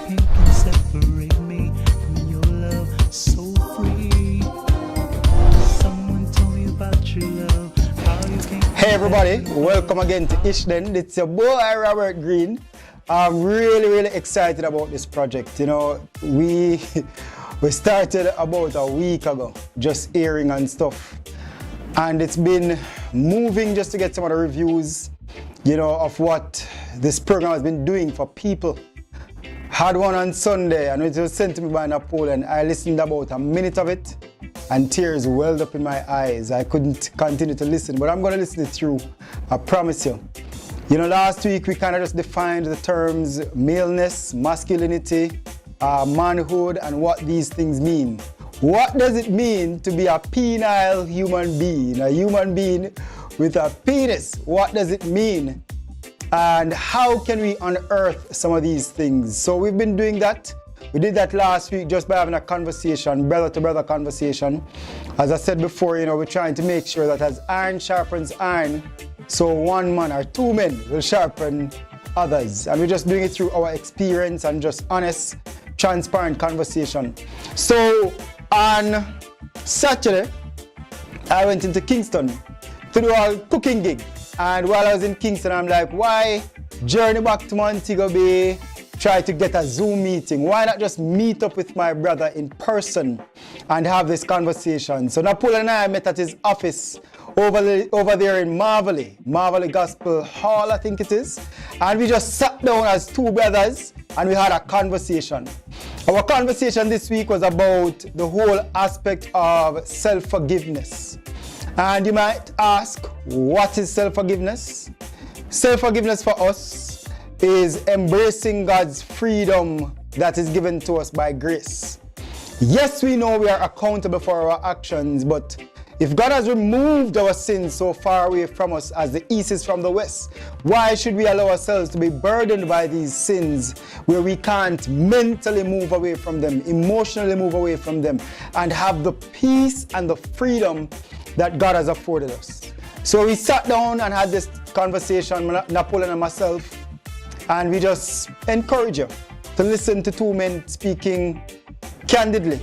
Nothing can separate me from your love, so free. Someone told me about your love, how you can. Hey everybody, welcome again to Ishden. It's your boy Robert Green. I'm really excited about this project. You know, we started about a week ago, just airing and stuff. And it's been moving just to get some of the reviews, you know, of what this program has been doing for people. Had one on Sunday and it was sent to me by Napoleon. I listened about a minute of it and tears welled up in my eyes. I couldn't continue to listen, but I'm going to listen it through, I promise you. You know, last week we kind of just defined the terms maleness, masculinity, manhood, and what these things mean. What does it mean to be a penile human being? A human being with a penis. What does it mean? And how can we unearth some of these things? So we've been doing that. We did that last week just by having a conversation, brother to brother conversation. As I said before, you know, we're trying to make sure that as iron sharpens iron, so one man or two men will sharpen others. And we're just doing it through our experience and just honest, transparent conversation. So on Saturday, I went into Kingston to do a cooking gig. And while I was in Kingston, I'm like, why journey back to Montego Bay, try to get a Zoom meeting? Why not just meet up with my brother in person and have this conversation? So Napoleon and I met at his office over there in Marvelly Gospel Hall, I think it is. And we just sat down as two brothers and we had a conversation. Our conversation this week was about the whole aspect of self-forgiveness. And you might ask, what is self-forgiveness? Self-forgiveness for us is embracing God's freedom that is given to us by grace. Yes, we know we are accountable for our actions, but if God has removed our sins so far away from us as the east is from the west, why should we allow ourselves to be burdened by these sins where we can't mentally move away from them, emotionally move away from them, and have the peace and the freedom that God has afforded us? So we sat down and had this conversation, Napoleon and myself, and we just encourage you to listen to two men speaking candidly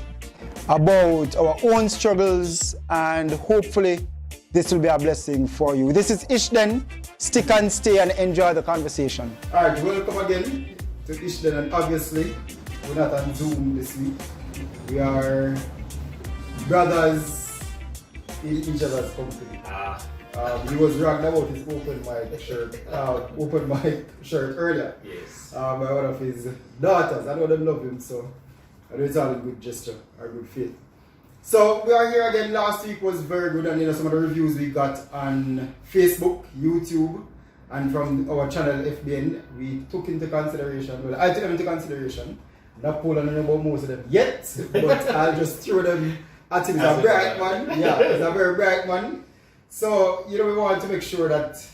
about our own struggles, and hopefully this will be a blessing for you. This is Ishden. Stick and stay and enjoy the conversation. All right, welcome again to Ishden, and obviously we're not on Zoom this week. We are brothers in each other's company. He was ragged about his open mic shirt earlier. Yes. By one of his daughters. I know them love him, so I know it's all a good gesture or good faith. So we are here again. Last week was very good, and you know some of the reviews we got on Facebook, YouTube, and from our channel FBN, we took into consideration. Well, I took them into consideration. Napoleon don't know about most of them yet, but I'll just throw them at him. He's a bright man. Yeah, he's a very bright man. So you know we want to make sure that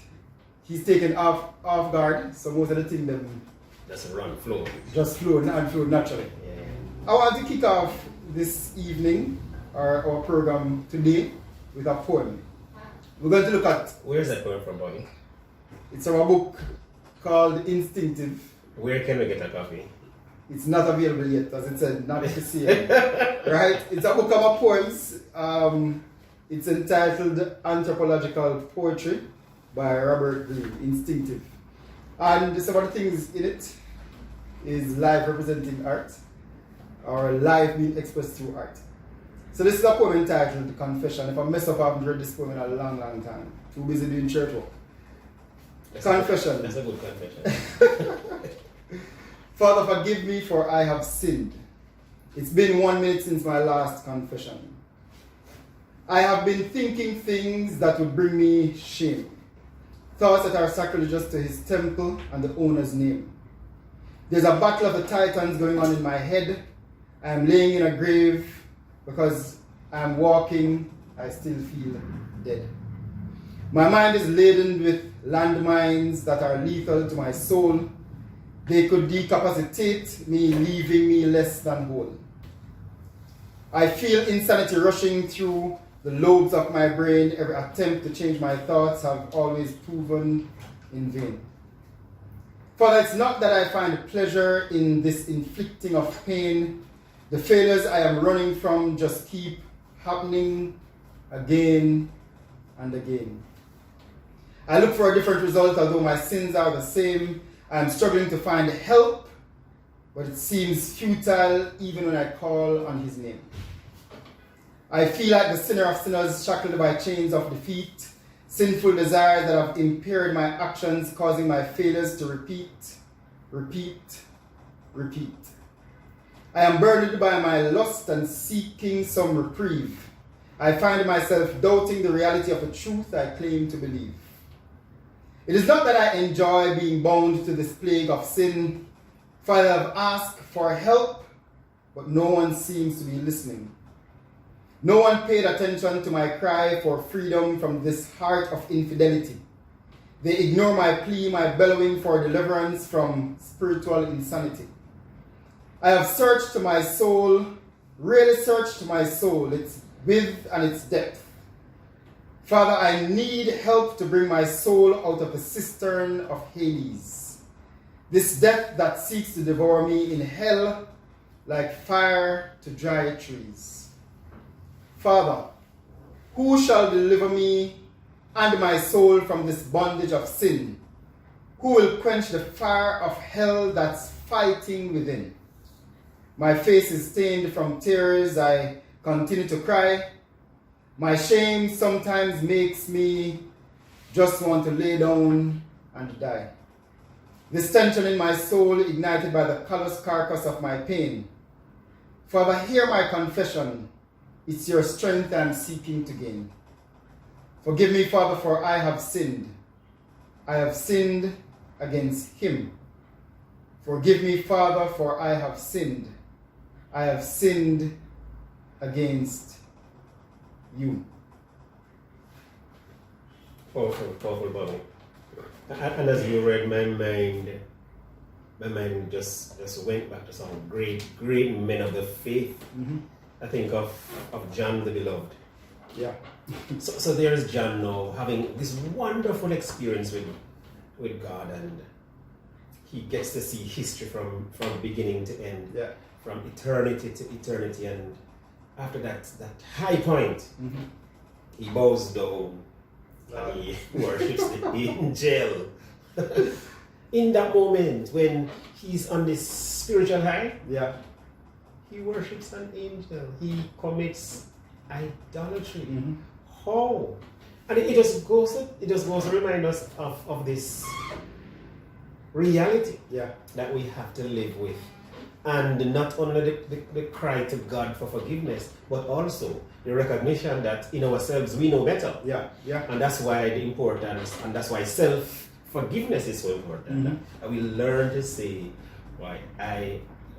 he's taken off guard. So most of the things them just flow naturally. Yeah. I want to kick off this evening, our program today, with a poem. We're going to look at... Where's that poem from, Bonnie? It's from a book called Instinctive. Where can we get a copy? It's not available yet, as it said, not to see it. Right? It's a book of poems. It's entitled Anthropological Poetry by Robert Green, Instinctive. And some of the things in it is life representing art, or life being expressed through art. So this is a poem entitled Confession. If I mess up, I haven't read this poem in a long time. Too busy doing church work. Confession. That's a good confession. Father, forgive me, for I have sinned. It's been 1 minute since my last confession. I have been thinking things that would bring me shame. Thoughts that are sacrilegious to his temple and the owner's name. There's a battle of the titans going on in my head. I am laying in a grave because I am walking, I still feel dead. My mind is laden with landmines that are lethal to my soul. They could decapacitate me, leaving me less than whole. I feel insanity rushing through the lobes of my brain. Every attempt to change my thoughts have always proven in vain. Father, it's not that I find pleasure in this inflicting of pain. The failures I am running from just keep happening again and again. I look for a different result, although my sins are the same. I am struggling to find help, but it seems futile even when I call on his name. I feel like the sinner of sinners, shackled by chains of defeat, sinful desires that have impaired my actions, causing my failures to repeat. I am burdened by my lust and seeking some reprieve. I find myself doubting the reality of the truth I claim to believe. It is not that I enjoy being bound to this plague of sin, for I have asked for help, but no one seems to be listening. No one paid attention to my cry for freedom from this heart of infidelity. They ignore my plea, my bellowing for deliverance from spiritual insanity. I have searched to my soul, really searched my soul, its width and its depth. Father, I need help to bring my soul out of the cistern of Hades, this death that seeks to devour me in hell like fire to dry trees. Father, who shall deliver me and my soul from this bondage of sin? Who will quench the fire of hell that's fighting within? My face is stained from tears. I continue to cry. My shame sometimes makes me just want to lay down and die. This tension in my soul ignited by the callous carcass of my pain. Father, hear my confession. It's your strength I'm seeking to gain. Forgive me, Father, for I have sinned. I have sinned against him. Forgive me, Father, for I have sinned. I have sinned against you. Powerful, Bobby. And as you read, my mind just went back to some great men of the faith. Mm-hmm. I think of John the Beloved. Yeah. So there is John now having this wonderful experience with God, and he gets to see history from beginning to end, Yeah. from eternity to eternity, and after that high point, Mm-hmm. he bows down and he worships the angel. In that moment when he's on this spiritual high, Yeah. he worships an angel. He commits idolatry. Mm-hmm. How? And it just goes to remind us of this reality Yeah. that we have to live with. And not only the cry to God for forgiveness, but also the recognition that in ourselves we know better. Yeah. Yeah. And that's why the importance, and that's why self-forgiveness is so important. Mhm. And we learn to say, why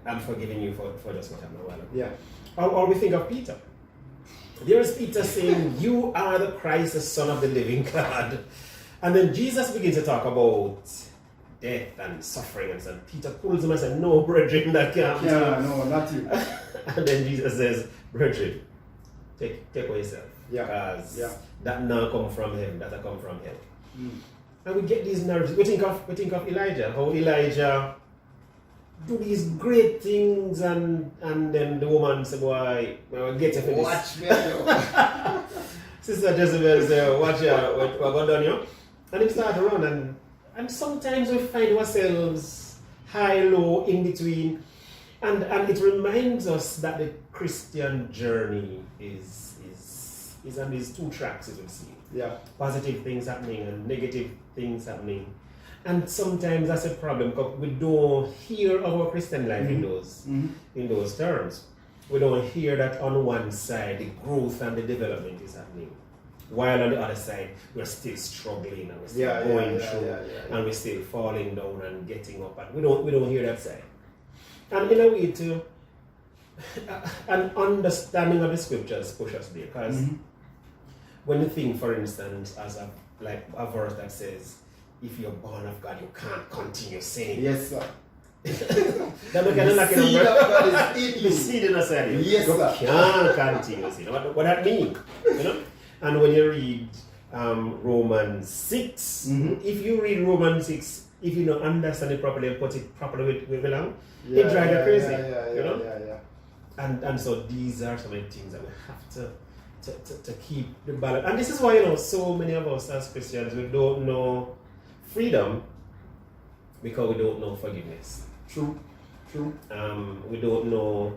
I'm forgiving you for just what I'm not. Yeah. Or we think of Peter. There is Peter saying, you are the Christ, the Son of the living God. And then Jesus begins to talk about death and suffering, and so Peter pulls him and says, no, brethren, that can't be. Yeah. No, not you. And then Jesus says, brethren, take away yourself. Yeah. Because Yeah. that now come from him, that come from him. Mm. And we get these nerves. We think of Elijah, how Elijah do these great things, and then the woman said, boy, well, get you for this. Watch me, yo. Sister Jezebel said, watch out, what got done, you? And he started to run, and sometimes we find ourselves high, low, in between, and it reminds us that the Christian journey is on these two tracks, as we see. Yeah. Positive things happening and negative things happening. And sometimes that's a problem because we don't hear our Christian life in those terms. We don't hear that on one side the growth and the development is happening, while on the other side we're still struggling and we're still going through and we're still falling down and getting up, and we don't hear that side. And in a way too, an understanding of the scriptures push us there, because when you think, for instance, as a verse that says, if you're born of God, you can't continue sinning. Yes, sir. That we can like The seed of God is in the you. seed in us, Yes, you sir. can't continue sinning. What that mean? You know? And when you read Romans 6, if you read Romans 6 if you don't understand it properly and put it properly where it belong, it drives you crazy. You know? And so these are some of the things that we have to keep the balance. And this is why, you know, so many of us as Christians, we don't know freedom because we don't know forgiveness. True. We don't know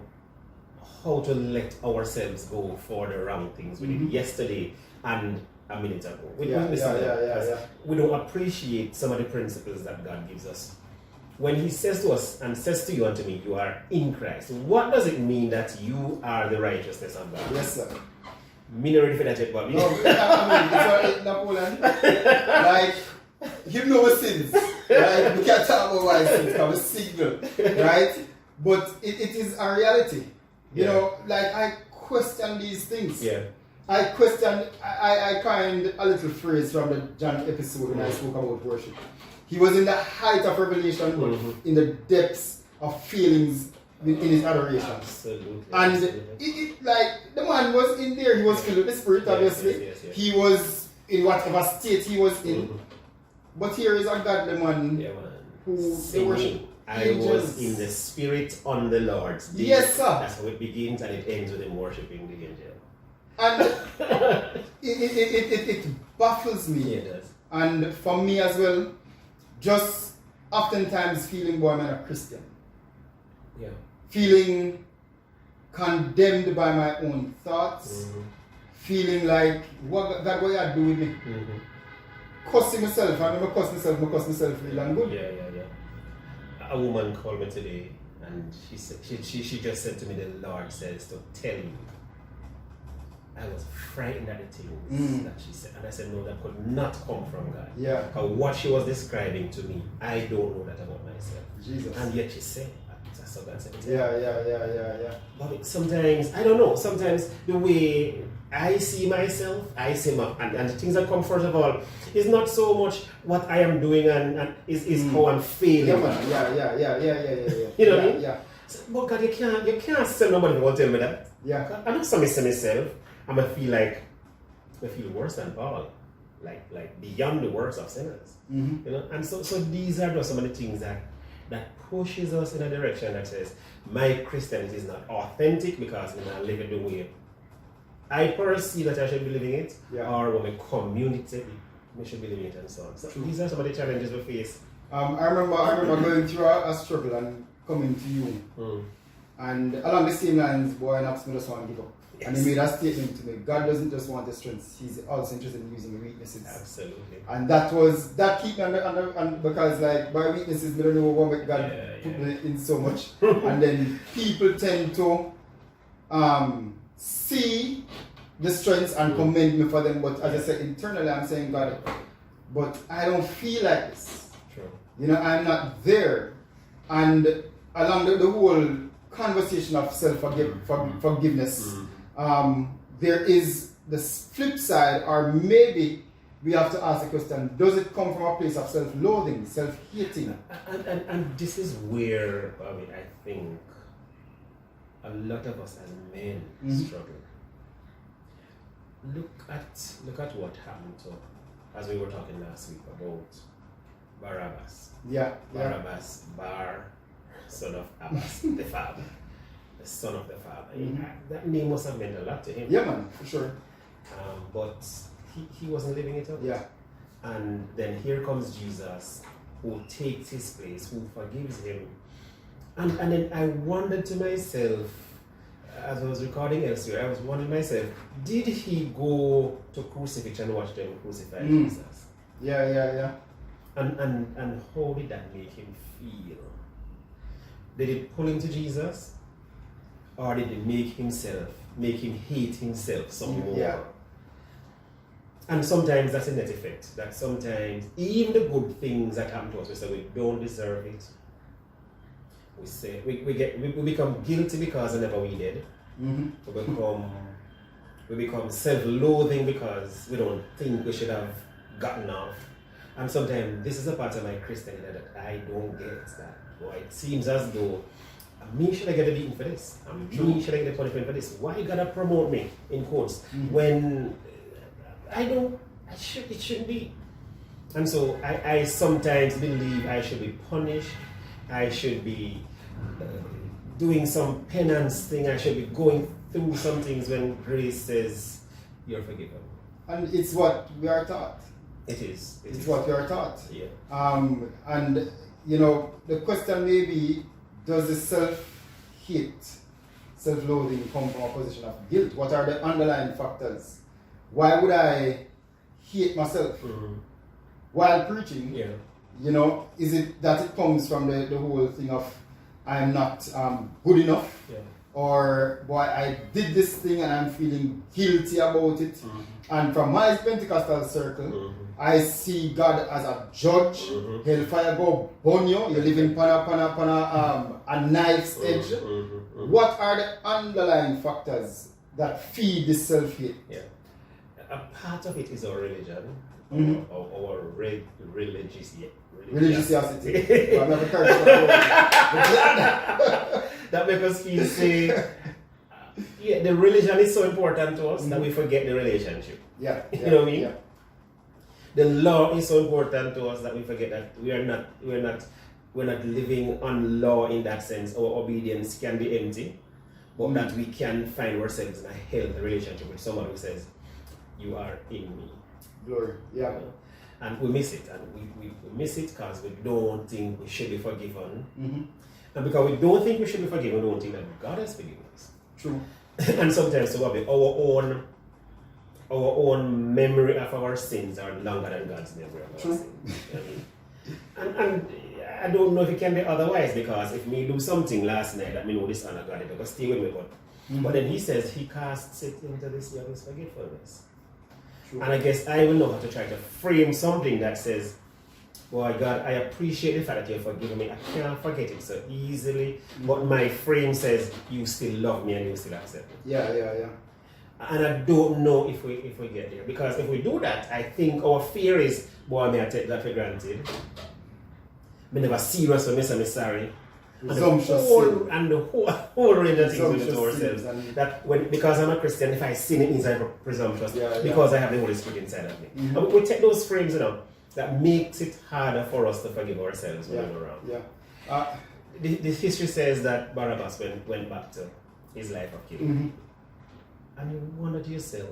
how to let ourselves go for the wrong things we did yesterday and a minute ago. We don't appreciate some of the principles that God gives us. When He says to us and says to you and to me, you are in Christ, what does it mean that you are the righteousness of God? Yes, sir. Me not ready for that yet, Bobby. No, it's Napoleon. Like, Him know my sins. Right? We can't talk about my sins because we signal. Right? But it is a reality. You know, like I question these things. Yeah. I coined a little phrase from the John episode when I spoke about worship. He was in the height of revelation, but in the depths of feelings in his adoration. Absolutely. And it like the man was in there, he was filled with the Spirit, obviously. Yes. He was in whatever state he was in. But here is a godly man who they worship. I was in the Spirit on the Lord's day. Yes, sir. That's how it begins and it ends with him worshiping the angel. And it baffles me. Yeah, it does. And for me as well, just oftentimes feeling, boy, I'm a Christian. Yeah. Feeling condemned by my own thoughts. Feeling like, what God, what you do with me? Cussing myself. I remember cuss myself real and good. Yeah. A woman called me today and she said she just said to me, the Lord says to tell you. I was frightened at the things that she said. And I said, no, that could not come from God. Yeah. Because what she was describing to me, I don't know that about myself. Jesus. And yet she said, that's what God said. Yeah. But sometimes, I don't know, sometimes the way I see myself, and the things that come first of all, is not so much what I am doing and is how I'm feeling. Yeah, man. Yeah. You know what I mean? Yeah. But God, you can't sell nobody who will tell me that. Yeah. I know some say myself, I'm going to feel like, I feel worse than Paul. Like beyond the works of sinners. You know? And so these are just some of the things that pushes us in a direction that says, my Christianity is not authentic because I'm not living the way I perceive that I should be living it, or when my community we should be living it and so on. So these are some of the challenges we face. I remember going through a struggle and coming to you. And along the same lines, boy, and asked me just want to give up. Yes. And he made a statement to me, God doesn't just want the strengths, He's also interested in using the weaknesses. Absolutely. And that keep me under because like by weaknesses, we don't know what God put me in so much. And then people tend to see the strengths and commend me for them, but as I said, internally I'm saying, God, but I don't feel like this. True. You know, I'm not there. And along the whole conversation of self-forgiveness, there is the flip side, or maybe we have to ask the question, does it come from a place of self-loathing, self-hating? And this is where I think a lot of us as men struggle. Look at what happened to, as we were talking last week about Barabbas. Barabbas, Bar, son of Abbas, the father. The son of the father. That name must have meant a lot to him. Yeah, man, for sure. But he wasn't living it up. Yeah. And then here comes Jesus, who takes his place, who forgives him. And then I wondered to myself, as I was recording elsewhere, I was wondering myself, did he go to crucifixion and watch them crucify Jesus? Yeah. And how did that make him feel? Did it pull him to Jesus? Or did it make him hate himself some more? Yeah. And sometimes that's a net effect. That sometimes even the good things that happen to us, we say we don't deserve it. We say we become guilty because whenever we did. We become self-loathing because we don't think we should have gotten off. And sometimes this is a part of my Christianity that I don't get that. Well, it seems as though me should I get a beating for this? Me should I get a punishment for this? Why you gotta promote me in quotes when it shouldn't be? And so I sometimes believe I should be punished, I should be doing some penance thing, I should be going through some things when grace says you're forgiven. And it's what we are taught. It is. It's what we are taught. Yeah. And you know, the question may be, does the self-hate, self-loathing come from a position of guilt? What are the underlying factors? Why would I hate myself while preaching? Yeah. You know, is it that it comes from the whole thing of I'm not good enough? Yeah. Or boy, I did this thing and I'm feeling guilty about it. And from my Pentecostal circle, I see God as a judge. Hellfire go burn you. You're living a knife's edge. What are the underlying factors that feed this self-hate? Yeah. A part of it is our religion, our religiosity. Religiosity. I've never heard of that. That makes us feel say, yeah, the religion is so important to us that we forget the relationship. Yeah. You know what I mean? Yeah. The law is so important to us that we forget that we're not living on law in that sense. Our obedience can be empty, but that we can find ourselves in a healthy relationship with someone who says, "You are in me." Glory. Yeah. You know? And we miss it, and we miss it because we don't think we should be forgiven. And because we don't think we should be forgiven, we don't think that God has forgiven us. True. And sometimes so our own memory of our sins are longer than God's memory of our sins. You know what I mean? And I don't know if it can be otherwise, because if me do something last night that me know this honor God, it will stay with me. But then he says he casts it into the sea of his forgetfulness. True. And I guess I will know how to try to frame something that says, boy, God, I appreciate the fact that you've forgiven me. I can't forget it so easily. But my frame says, you still love me and you still accept me. Yeah. And I don't know if we get there. Because if we do that, I think our fear is, boy, may I take that for granted. Me never serious when I say I'm sorry. And the whole range of things we do to ourselves. That because I'm a Christian, if I sin, it means I'm presumptuous. Because I have the Holy Spirit inside of me. And we take those frames, you know, that makes it harder for us to forgive ourselves when we're around. Yeah. The history says that Barabbas went back to his life of killing. And you wonder to yourself,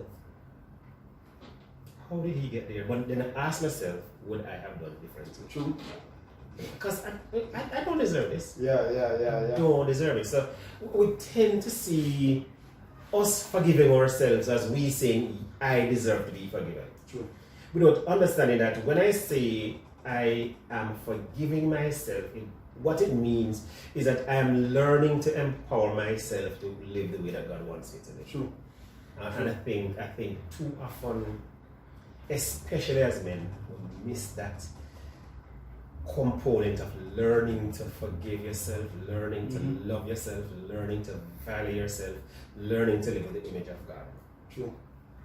how did he get there? But then I ask myself, would I have done differently? True. Because I don't deserve this. Yeah. Don't deserve it. So we tend to see us forgiving ourselves as we saying, I deserve to be forgiven. True. Without understanding that when I say I am forgiving myself, what it means is that I am learning to empower myself to live the way that God wants me to live. True. And I think too often, especially as men, we miss that component of learning to forgive yourself, learning to love yourself, learning to value yourself, learning to live with the image of God. True.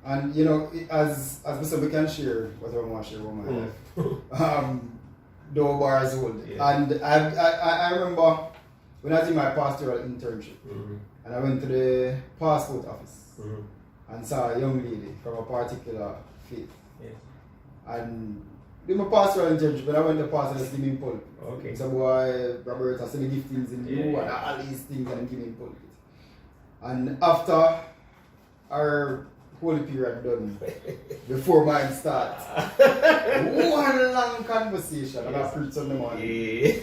And you know, as Mr. We can share whatever I want to share about my life. No bars hold. Yeah. And I remember when I was in my pastoral internship, and I went to the passport office and saw a young lady from a particular faith. Yeah. And in my pastoral internship, when I went to pastor, just give me pulpit. Okay. So boy, Robert, I see the giftings in you Yeah. and all these things, and give me pulpit. And after our holy period done, before mine starts, one long conversation, and I preached on the morning.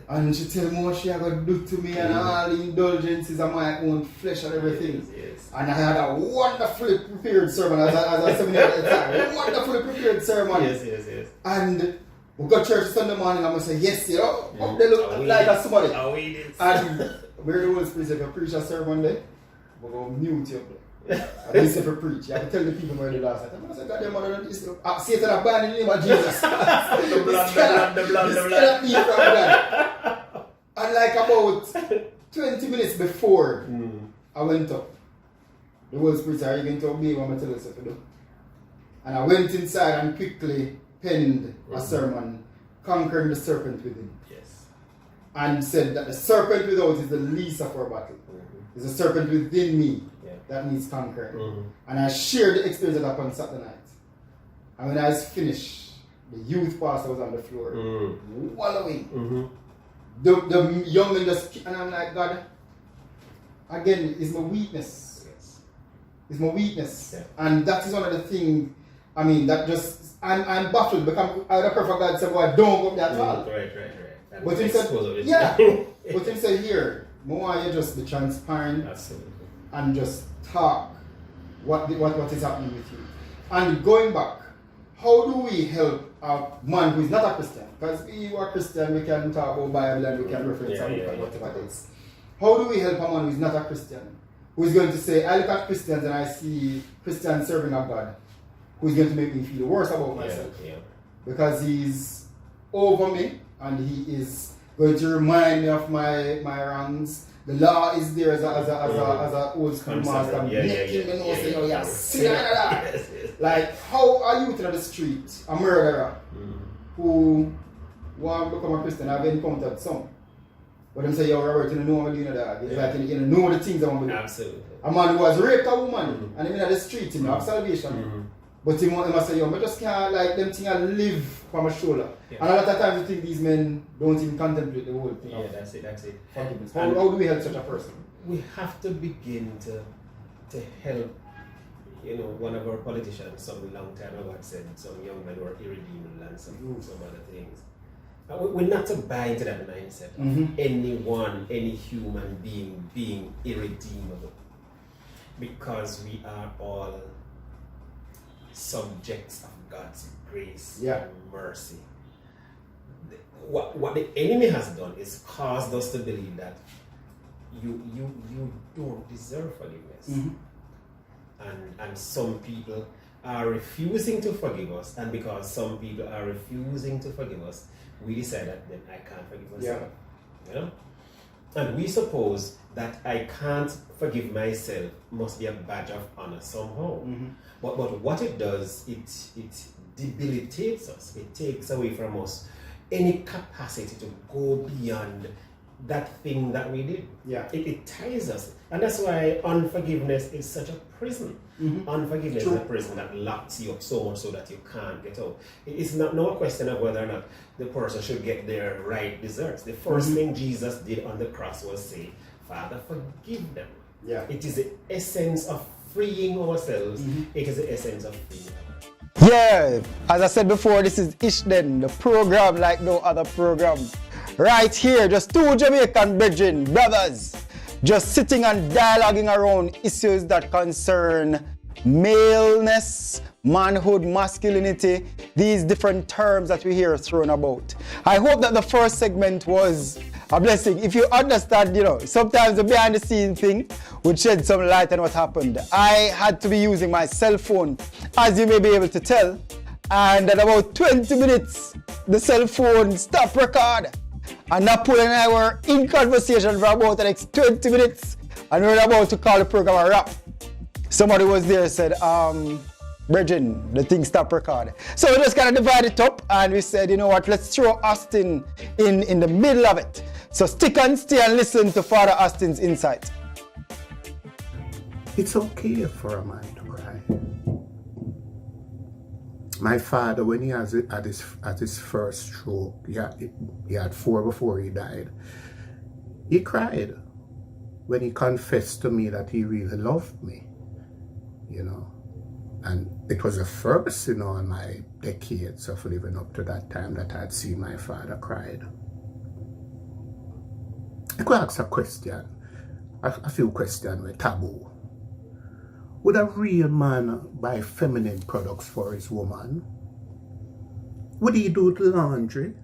And she tell me what she had to do to me and all the indulgences of my own flesh and everything. Yes. And I had a wonderfully prepared sermon, as I said at the time. Wonderfully prepared sermon. Yes. And we got church Sunday morning, I'm going to say, yes, you know, up they look like a somebody. And where the Holy Spirit said, if you preach a sermon there, we're going to mute you up there. And this if you preach, you have to tell the people where the last night. I'm going to say, God, them mother, this say to the band in the name of Jesus. The blood. Stop me from God. And like about 20 minutes before I went up, the Holy Spirit said, are you going to obey what I tell you to do? And I went inside and quickly penned a sermon, Conquering the Serpent Within. Yes. And said that the serpent without is the least of our battle. It's a serpent within me that needs conquering. And I shared the experience that happened Saturday night. And when I was finished, the youth pastor was on the floor, wallowing. Mm-hmm. The young men just, and I'm like, God, again, it's my weakness. Yes. It's my weakness. Yeah. And that is one of the things, I mean, that just, I'm baffled because I would prefer God to say, well, don't go there at all. Right. And But he said, expose of it. yeah. But he said, here, more you just be transparent Absolutely. and just talk what is happening with you. And going back, how do we help a man who is not a Christian? Because we who are Christian, we can talk about Bible and we can reference and look at whatever it is. How do we help a man who is not a Christian? Who is going to say, I look at Christians and I see Christians serving a God, who is going to make me feel worse about myself. Yeah. Because he's over me and he is going to remind me of my wrongs. The law is there as a old school master, making me know, saying, oh yeah, Yes. like, how are you to the street, a murderer, who want to become a Christian? I've encountered some. But them say, yo, Robert, you know what I'm doing that. It's like, you know the things I want to do. Absolutely. A man who has raped a woman, and him in the street, you know, have salvation. But he must say, yo, I just can't, like, them things I live from my shoulder. Yeah. And a lot of times you think these men don't even contemplate the whole thing. Yeah, that's it. Forgiveness. How do we help such a person? We have to begin to help, you know, one of our politicians some long time ago had said some young men were irredeemable and some other things. We're not to buy into that mindset of anyone, any human being irredeemable. Because we are all subjects of God's grace and mercy. What the enemy has done is caused us to believe that you don't deserve forgiveness. And some people are refusing to forgive us, and because some people are refusing to forgive us, we decide that then I can't forgive myself. You know? And we suppose that I can't forgive myself must be a badge of honor somehow. But what it does, it debilitates us. It takes away from us any capacity to go beyond that thing that we did. It ties us. And that's why unforgiveness is such a prison. Unforgiveness is a prison that locks you up so much so that you can't get out. It's not no question of whether or not the person should get their right desserts. The first thing Jesus did on the cross was say, Father, forgive them. It is the essence of freeing ourselves. It is the essence of freeing others. Yeah, as I said before, this is Ishden, the program like no other program. Right here, just two Jamaican brethren, brothers, just sitting and dialoguing around issues that concern maleness, manhood, masculinity, these different terms that we hear thrown about. I hope that the first segment was a blessing. If you understand, you know, sometimes the behind the scene thing would shed some light on what happened. I had to be using my cell phone, as you may be able to tell, and at about 20 minutes, the cell phone stopped record. And Napoleon and I were in conversation for about the next 20 minutes, and we were about to call the program a wrap. Somebody was there said, Brethren, the thing stopped recording. So we just kind of divided it up, and we said, you know what, let's throw Austin in the middle of it. So stick and stay and listen to Father Austin's insight. It's okay for a man to cry. My father, when he had his first stroke, he had 4 before he died, he cried when he confessed to me that he really loved me, you know. And it was the first, you know, in my decades of living up to that time that I'd seen my father cried. I could ask a question, a few questions were taboo. Would a real man buy feminine products for his woman? Would he do the laundry?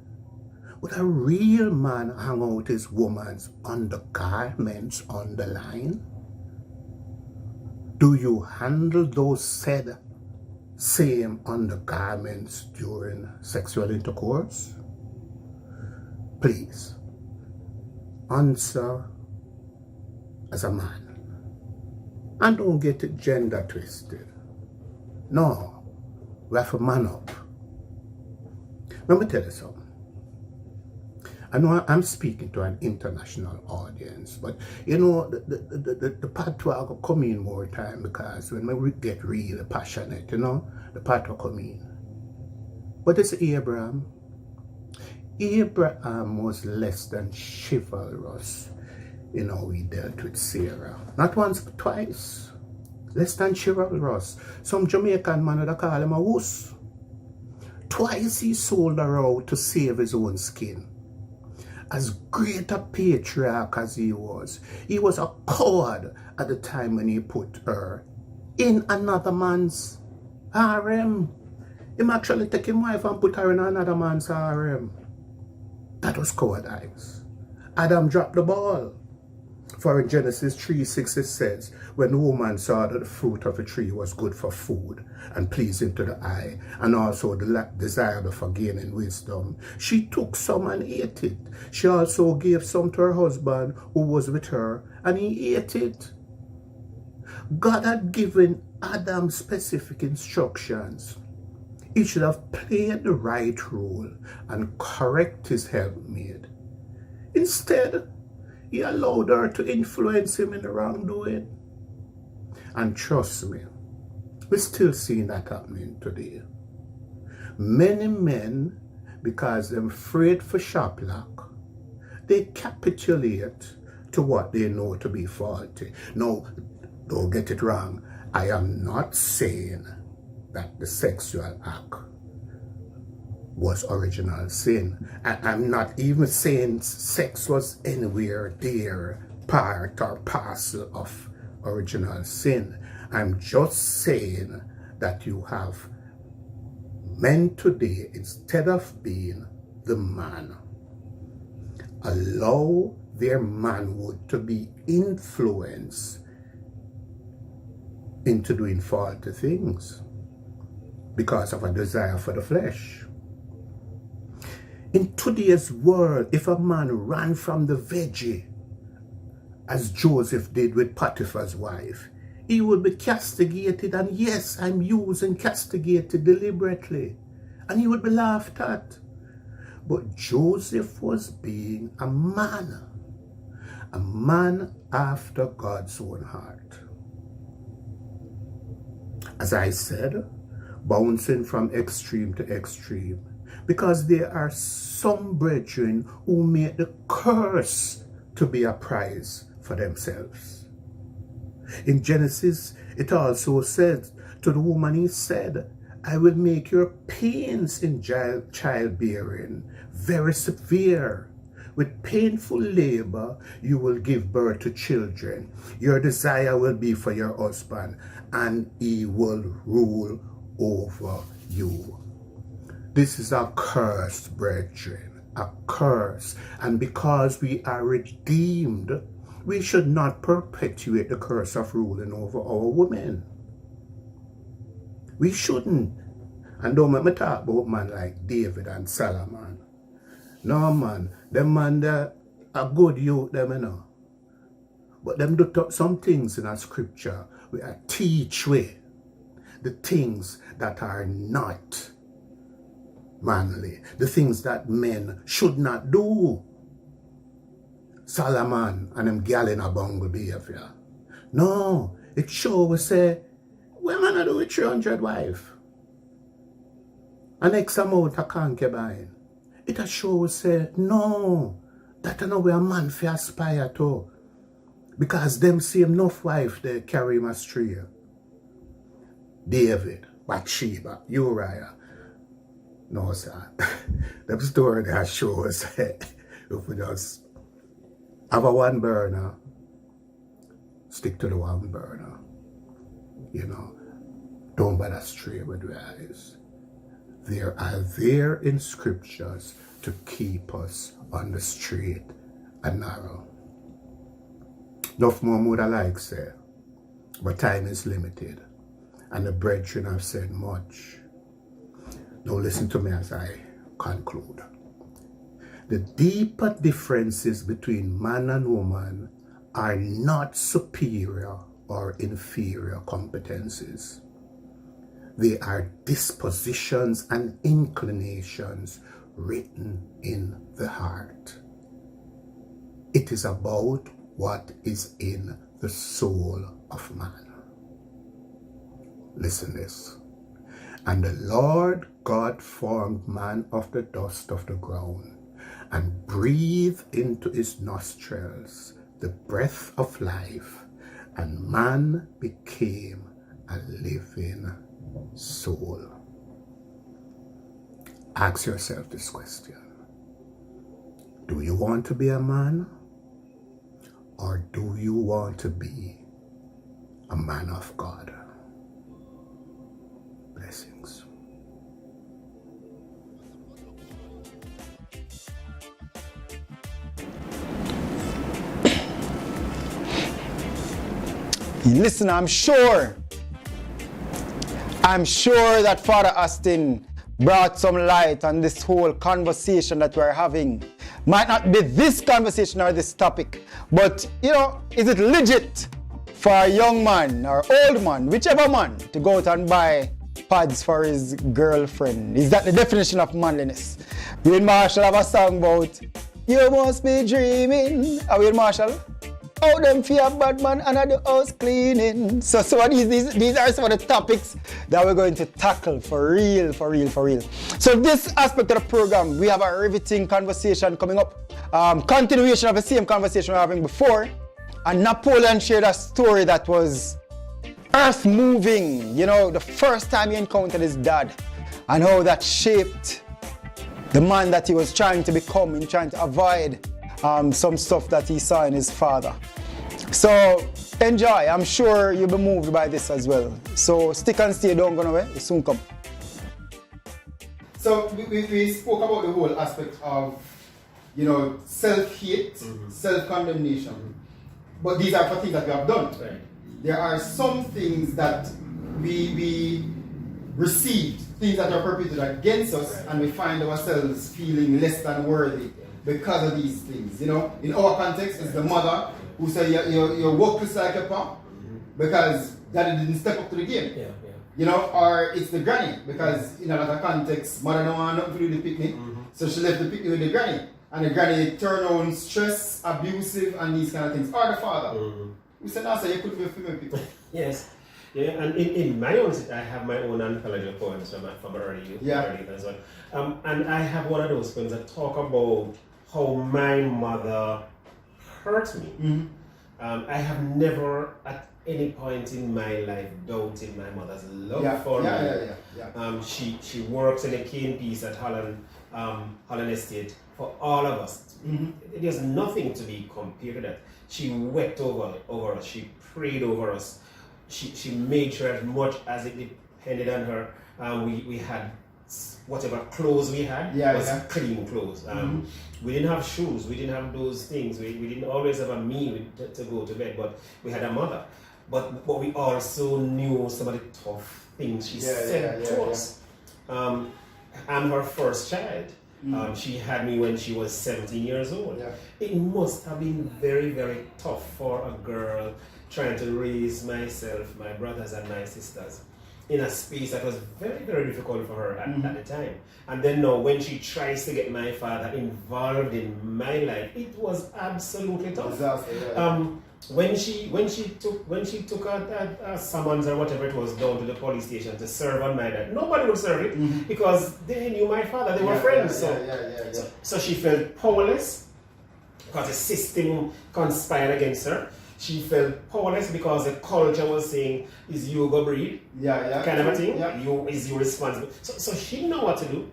Would a real man hang out his woman's undergarments on the line? Do you handle those said same undergarments during sexual intercourse? Please, answer as a man. And don't get it gender twisted. No, we have to man up. Let me tell you something. I know I'm speaking to an international audience, but you know, the part will come in more time because when we get really passionate, you know, the part will come in. But it's Abraham. Abraham was less than chivalrous in how he dealt with Sarah. Not once, but twice. Less than chivalrous. Some Jamaican man would call him a wuss. Twice he sold her out to save his own skin. As great a patriarch as he was a coward at the time when he put her in another man's harem. Him actually take his wife and put her in another man's harem. That was cowardice. Adam dropped the ball. For in Genesis 3:6 it says, when the woman saw that the fruit of the tree was good for food and pleasing to the eye, and also desirable for gaining wisdom, she took some and ate it. She also gave some to her husband who was with her, and he ate it. God had given Adam specific instructions. He should have played the right role and correct his helpmate. Instead, he allowed her to influence him in the wrongdoing. And trust me, we're still seeing that happening today. Many men, because they're afraid for sharp luck, they capitulate to what they know to be faulty. No, don't get it wrong. I am not saying that the sexual act was original sin. I'm not even saying sex was anywhere there, part or parcel of original sin. I'm just saying that you have men today, instead of being the man, allow their manhood to be influenced into doing faulty things because of a desire for the flesh. In today's world, if a man ran from the veggie, as Joseph did with Potiphar's wife, he would be castigated, and yes, I'm using castigated deliberately, and he would be laughed at. But Joseph was being a man after God's own heart. As I said, bouncing from extreme to extreme, because there are some brethren who make the curse to be a prize for themselves. In Genesis, it also said to the woman, he said, I will make your pains in childbearing very severe. With painful labor, you will give birth to children. Your desire will be for your husband, and he will rule over you. This is a curse, brethren, a curse. And because we are redeemed, we should not perpetuate the curse of ruling over our women. We shouldn't. And don't make me talk about man like David and Solomon. No, man, them man, they're a good youth, them, you know. But them do some things in our scripture we are teach we the things that are not manly, the things that men should not do. Solomon and them gal in a bungle behavior. No, it sure will say, what man do with 300 wife? An X amount of concubine. It sure will say, no, that know where a man fi aspire to. Because them see enough wife they carry him astray. David, Bathsheba, Uriah. No, sir. Them story that shows if we just have a one burner, stick to the one burner. You know, don't bother stray with your eyes. There are there in scriptures to keep us on the straight and narrow. Enough more would I like say, but time is limited, and the brethren have said much. Now listen to me as I conclude. The deeper differences between man and woman are not superior or inferior competencies. They are dispositions and inclinations written in the heart. It is about what is in the soul of man. Listen this. And the Lord God formed man of the dust of the ground, and breathed into his nostrils the breath of life, and man became a living soul. Ask yourself this question. Do you want to be a man, or do you want to be a man of God? Blessings. Listen, I'm sure that Father Austin brought some light on this whole conversation that we're having. Might not be this conversation or this topic, but is it legit for a young man or old man, whichever man, to go out and buy pads for his girlfriend? Is that the definition of manliness? We in Marshall have a song about "You must be dreaming." Are we in Marshall? Oh, them fear bad man and the house cleaning. So these are some of the topics that we're going to tackle for real. So this aspect of the program, we have a riveting conversation coming up. Continuation of the same conversation we were having before. And Napoleon shared a story that was earth moving. The first time he encountered his dad and how that shaped the man that he was trying to become and trying to avoid some stuff that he saw in his father. So enjoy. I'm sure you'll be moved by this as well. So stick and stay, don't go nowhere. We'll soon come. So we spoke about the whole aspect of, self-hate, self-condemnation. But these are for things that we have done. Right. There are some things that we received, things that are perpetrated against us, and we find ourselves feeling less than worthy because of these things. In our context, it's the mother who said you're worthless like a pop because daddy didn't step up to the game. Or it's the granny because in another context, mother don't want nothing to do with the picnic, so she left the picnic with the granny, and the granny turned on stress, abusive, and these kind of things. Or the father who said, "No, so you could be a female people." Yes. Yeah, and in my own, I have my own anthology of poems from early youth as well. And I have one of those poems that talk about how my mother hurt me. I have never at any point in my life doubted my mother's love for me. She works in a cane piece at Holland Estate for all of us. There's nothing to be compared to that. She wept over us. She prayed over us. She made sure as much as it depended on her, we had whatever clothes we had was clean clothes. We didn't have shoes, we didn't have those things, we didn't always have a meal to go to bed, but we had a mother. But we also knew some of the tough things she said to us. I'm her first child. She had me when she was 17 years old. It must have been very, very tough for a girl trying to raise myself, my brothers and my sisters in a space that was very, very difficult for her at the time. And then now when she tries to get my father involved in my life, it was absolutely tough. When she took a summons or whatever it was down to the police station to serve on my dad, nobody would serve it because they knew my father, they were friends. So she felt powerless because the system conspired against her. She felt powerless because the culture was saying, "Is you go breed?" Kind of a thing. Is you responsible? So she knew what to do,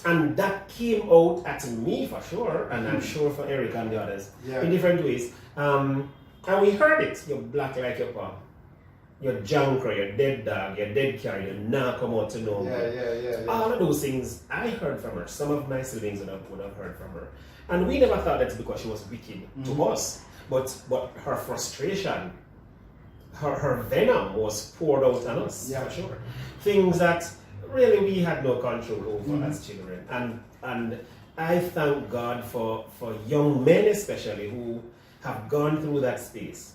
and that came out at me for sure, and I'm sure for Eric and the others in different ways. And we heard it. You're black like your pa. You're junker. You're dead dog. You're dead carrier. You're not come out to know me. All of those things I heard from her. Some of my siblings would have heard from her, and we never thought that's because she was wicked to us. But her frustration, her venom was poured out on us, for sure. Things that really we had no control over as children. And I thank God for young men especially who have gone through that space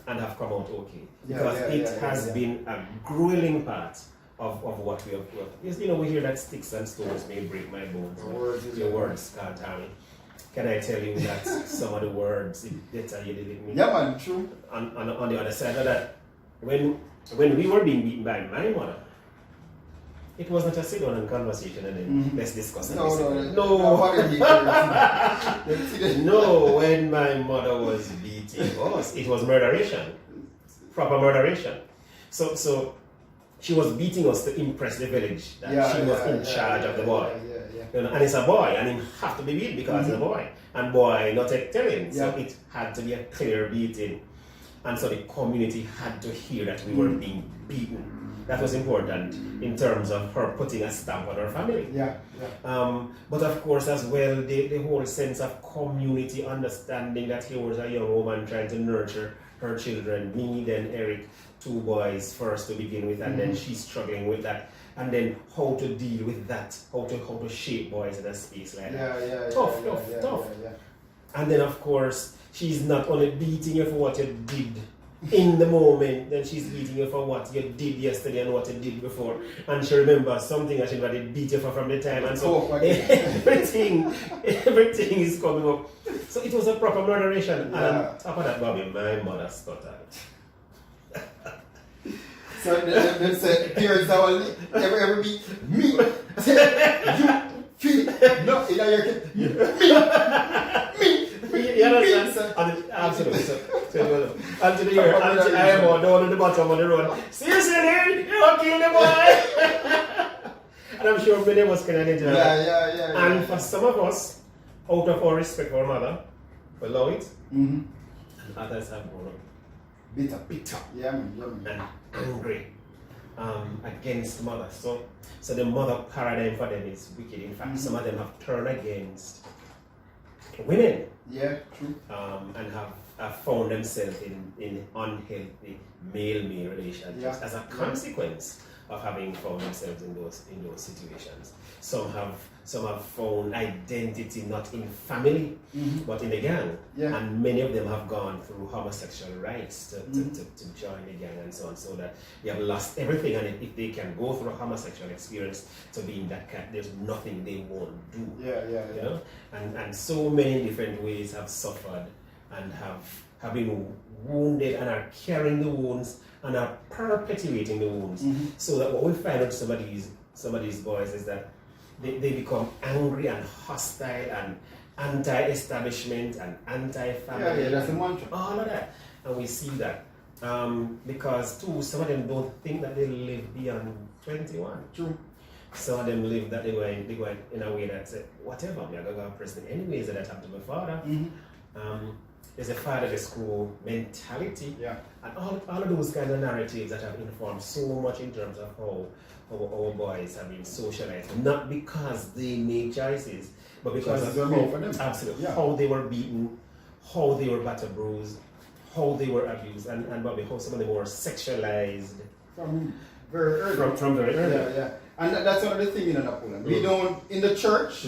and have come out okay. Because it has been a grueling part of what we have. Yes, we hear that sticks and stones may break my bones, but your words can't harm me. Can I tell you that some of the words that you did with me? Yeah, man, true. On the other side of that, when we were being beaten by my mother, It was not a sit down and conversation and then let's discuss. No, No, when my mother was beating us, it was murderation, proper murderation. So she was beating us to impress the village that she was in charge of the boy. You know, and it's a boy, and he have to be beat because it's a boy, and boy not take telling. So it had to be a clear beating, and so the community had to hear that we were being beaten. That was important in terms of her putting a stamp on her family. But of course, as well, the whole sense of community understanding that here was a young woman trying to nurture her children, me, then Eric, 2 boys first to begin with, and then she's struggling with that. And then how to deal with that, how to shape boys in a space like that. Tough. And then of course, she's not only beating you for what you did in the moment, then she's beating you for what you did yesterday and what you did before. And she remembers something that she already beat you for from the time. And so everything is coming up. So it was a proper murderation. And on top of that, Bobby, my mother stuttered. So they say, here's our every beat, me, say, you, feel, no, in your kid, me. You understand? Absolutely. So, until the year, until I am down at the bottom of the road, seriously, you're killing the boy. And I'm sure many of us can identify that. And for some of us, out of our respect for our mother, we allow it, and others have grown up bitter, and angry against mother. So the mother paradigm for them is wicked. In fact, some of them have turned against women. True. And have found themselves in unhealthy male-male relationships as a consequence of having found themselves in those situations. Some have found identity not in family, but in a gang. And many of them have gone through homosexual rites to join the gang and so on, so that they have lost everything. And if they can go through a homosexual experience to be in that cat, there's nothing they won't do. You know? And so many different ways have suffered and have been wounded and are carrying the wounds and are perpetuating the wounds. So that what we find with some of these boys is that they become angry and hostile and anti-establishment and anti-family. That's a mantra. All of that. And we see that because too, some of them don't think that they live beyond 21. True. Some of them live that they go in a way that said, whatever, I'm going to go president. Anyways, that happened to my father. There's a fatherless school mentality, and all of those kind of narratives that have informed so much in terms of how our boys have been socialized, not because they make choices, but because of how they were beaten, how they were battered, bruised, how they were abused, and how some of them were sexualized from very early. From very early. And that's another thing in Napoleon. We don't, in the church,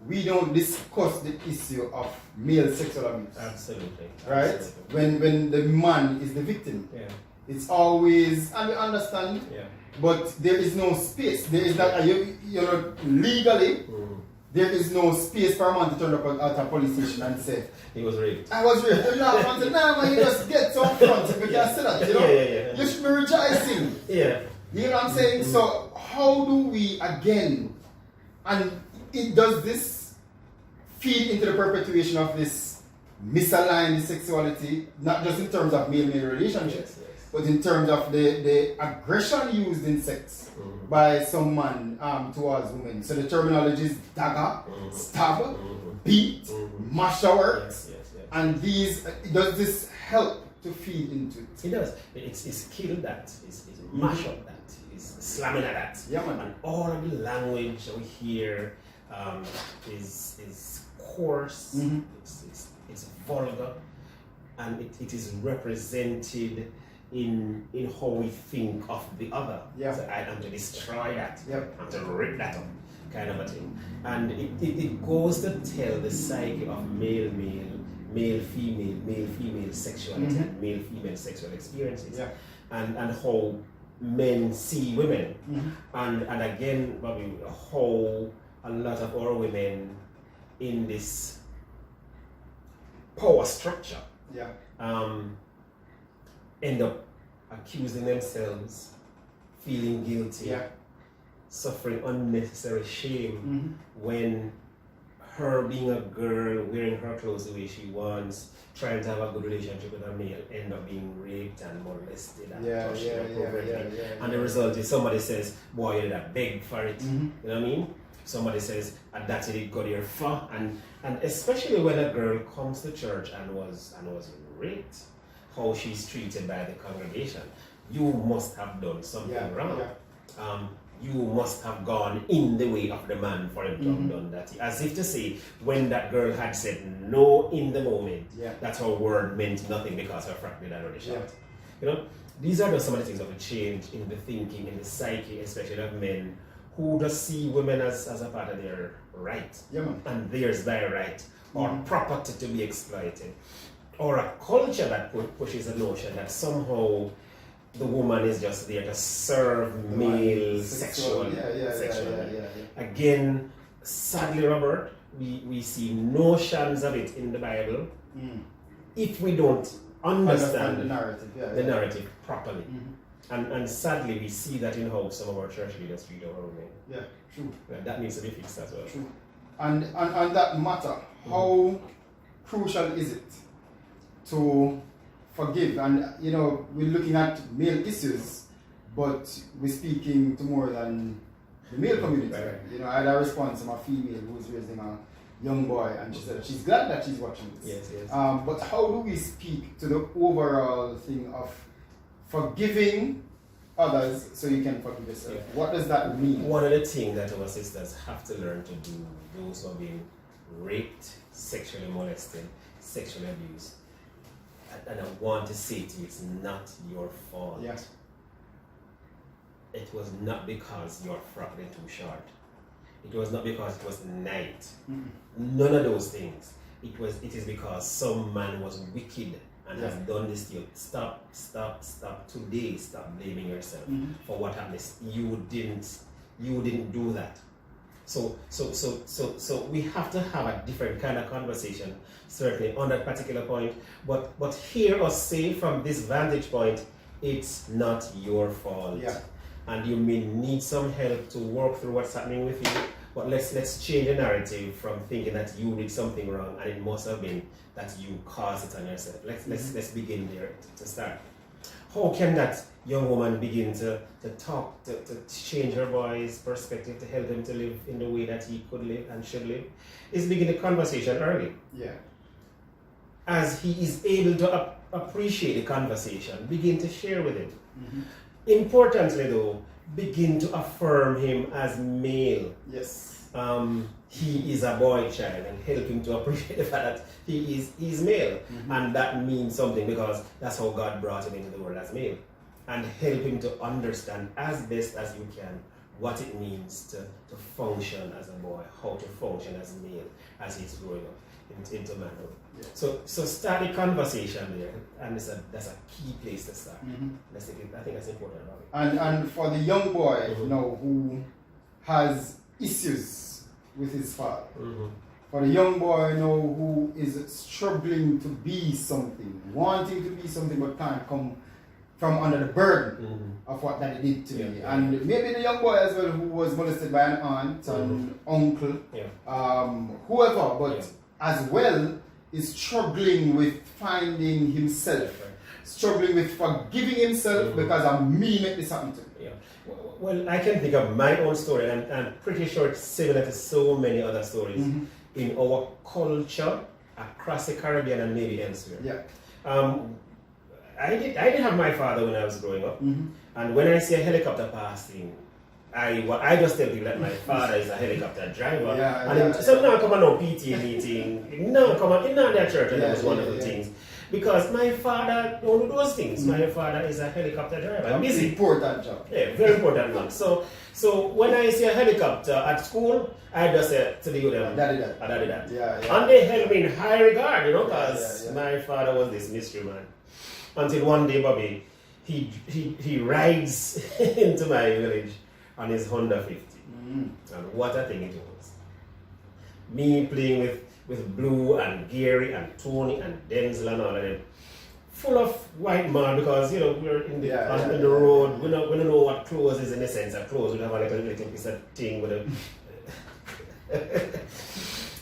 we don't discuss the issue of male sexual abuse. Absolutely. Right? Absolutely. When the man is the victim. It's always, and we understand, but there is no space. There is not, legally, there is no space for a man to turn up at a police station and say, he was raped. I was raped. You laugh and say, nah man, you just get so front if you can say that, you know? You should be rejoicing. You know what I'm saying? So how do we again, and does this feed into the perpetuation of this misaligned sexuality, not just in terms of male-male relationships, but in terms of the aggression used in sex by some man towards women. So the terminology is dagger, stab, beat, mash works, and these, does this help to feed into it? It does. It's kill that, it's mash up that, it's slamming at that. And all of the language we hear is coarse, it's vulgar, and it is represented in how we think of the other. So I am to destroy that, I'm to rip that up, kind of a thing. And it goes to tell the psyche of male-female sexuality and male-female sexual experiences, and how men see women, and again, Bobby, how a lot of our women in this power structure end up accusing themselves, feeling guilty, suffering unnecessary shame when her being a girl, wearing her clothes the way she wants, trying to have a good relationship with a male, end up being raped and molested and touched inappropriately. And the result is somebody says, boy, you did a beg for it. You know what I mean? Somebody says, and that's it, got here for. And especially when a girl comes to church and was raped, how she's treated by the congregation. You must have done something wrong. You must have gone in the way of the man for him to have done that. As if to say, when that girl had said no in the moment, that her word meant nothing because her frack did already shot. You know, these are just some of the things that will change in the thinking, in the psyche, especially of men who just see women as a part of their right. And theirs their right, or property to be exploited. Or a culture that pushes a notion that somehow the woman is just there to serve male sexual. Again, sadly, Robert, we see notions of it in the Bible if we don't understand the narrative properly. And sadly, we see that in how some of our church leaders treat our women. Yeah, true. That needs to be fixed as well. True. And that matter, how crucial is it to forgive? And you know, we're looking at male issues, but we're speaking to more than the male community. Right. You know, I had a response from a female who was raising a young boy, and she said she's glad that she's watching this. Yes. But how do we speak to the overall thing of forgiving others so you can forgive yourself? What does that mean? One of the things that our sisters have to learn to do, those who are being raped, sexually molested, sexually abused, and I want to say to you, it's not your fault. It was not because your frock was too short. It was not because it was night. None of those things. It is because some man was wicked and has done this to you. Stop today. Stop blaming yourself for what happened. You didn't do that. So we have to have a different kind of conversation, certainly on that particular point. But hear us say from this vantage point, it's not your fault. And you may need some help to work through what's happening with you. But let's change the narrative from thinking that you did something wrong and it must have been that you caused it on yourself. Let's begin there to start. How can that young woman begin to talk, to change her boy's perspective, to help him to live in the way that he could live and should live? Is begin the conversation early. As he is able to appreciate the conversation, begin to share with him. Importantly though, begin to affirm him as male. He is a boy child, and help him to appreciate the fact that he is male. And that means something because that's how God brought him into the world as male. And help him to understand as best as you can what it means to function as a boy, how to function as a male as he's growing up into manhood. So start the conversation there, and that's a key place to start. I think that's important about it. And for the young boy, you know, who has issues with his father, for the young boy, you know, who is struggling to be something, wanting to be something but can't come from under the burden of what that he did to me. And maybe the young boy as well who was molested by an aunt, an uncle, whoever, but as well is struggling with finding himself, struggling with forgiving himself because me make this happen to me. Well, I can think of my own story, and I'm pretty sure it's similar to so many other stories in our culture across the Caribbean and maybe elsewhere. I did have my father when I was growing up, and when I see a helicopter passing, I just tell people that my father is a helicopter driver. So now come on no PTA meeting, no come on in that church, and that was one of the things. Because my father don't do those things. My father is a helicopter driver. I'm busy. Important job. Yeah, very important one. So when I see a helicopter at school, I just say to the youth, Daddy that. And they held me in high regard, you know, because my father was this mystery man. Until one day, Bobby, he rides into my village on his Honda 50. And what a thing it was. Me playing with Blue and Gary and Tony and Denzel and all of them. full of white man because we're in the in the road. We don't know what clothes is in the sense of clothes. We have like a little piece of thing with a.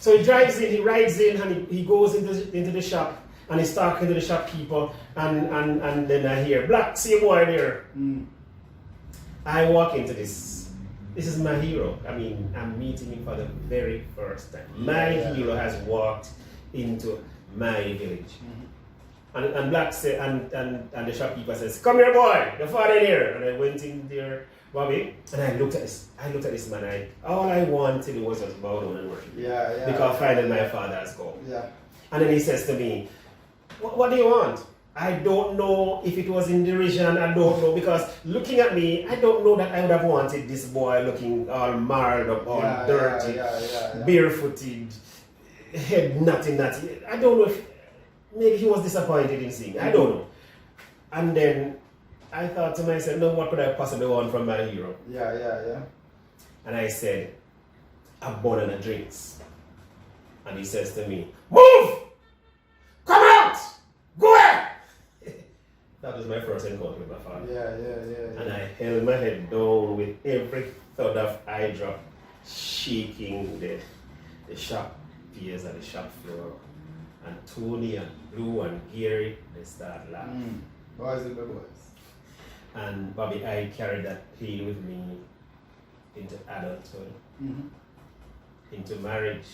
So he drives in, he rides in, and he goes into the shop, and he's talking to the shopkeeper, and then I hear, "Black, see a boy there." I walk into this. This is my hero. I mean, I'm meeting him for the very first time. My hero has walked into my village. And Black said, and the shopkeeper says, "Come here, boy, your father here." And I went in there, Bobby, and I looked at this man. All I wanted was just bow down and worship. Because finally my father has gone. And then he says to me, what do you want? I don't know if it was in derision. I don't know, because looking at me, I don't know that I would have wanted this boy looking all marred up, all dirty, barefooted, head natty. I don't know if maybe he was disappointed in seeing me. I don't know. And then I thought to myself, no, what could I possibly want from my hero? And I said, a bun and a drinks. And he says to me, "Move! Come out! Go away!" That was my first encounter with my father. And I held my head down with every thud of eye drop, shaking the shop peers at the shop floor. And Tony and Blue and Gary, they start laughing. Boys and boys. And Bobby, I carried that pain with me into adulthood, into marriage.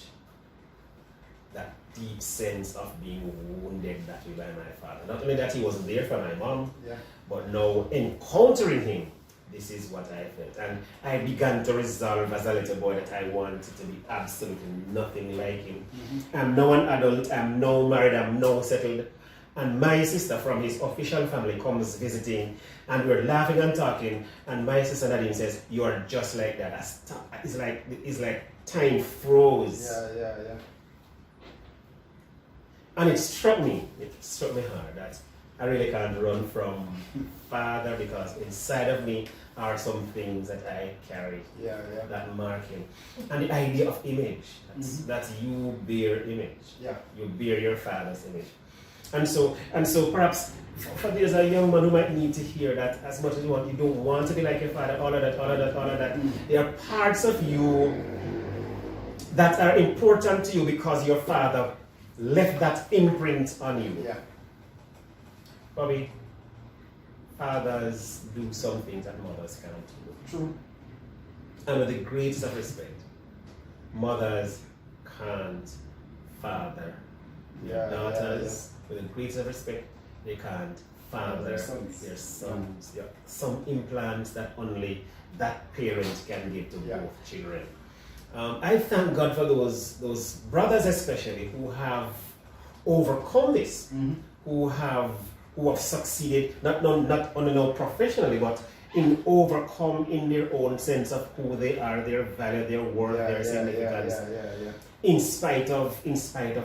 That deep sense of being wounded that way by my father. Not only that he wasn't there for my mom, but now encountering him, this is what I felt. And I began to resolve as a little boy that I wanted to be absolutely nothing like him. I'm now an adult, I'm now married, I'm now settled. And my sister from his official family comes visiting, and we're laughing and talking, and my sister Nadine says, "You are just like that." It's like time froze. And it struck me hard that I really can't run from father, because inside of me are some things that I carry that mark him. And the idea of image, that you bear image. You bear your father's image. And so perhaps for there's a young man who might need to hear that as much as you don't want to be like your father, all of that. There are parts of you that are important to you because your father left that imprint on you. Bobby, fathers do some things that mothers can't do. True. And with the greatest of respect, mothers can't father their daughters. With the greatest of respect, they can't father their sons. Some implants that only that parent can give to both children. I thank God for those brothers especially who have overcome this, who have succeeded not only now professionally, but in overcome in their own sense of who they are, their value, their worth, their significance. In spite of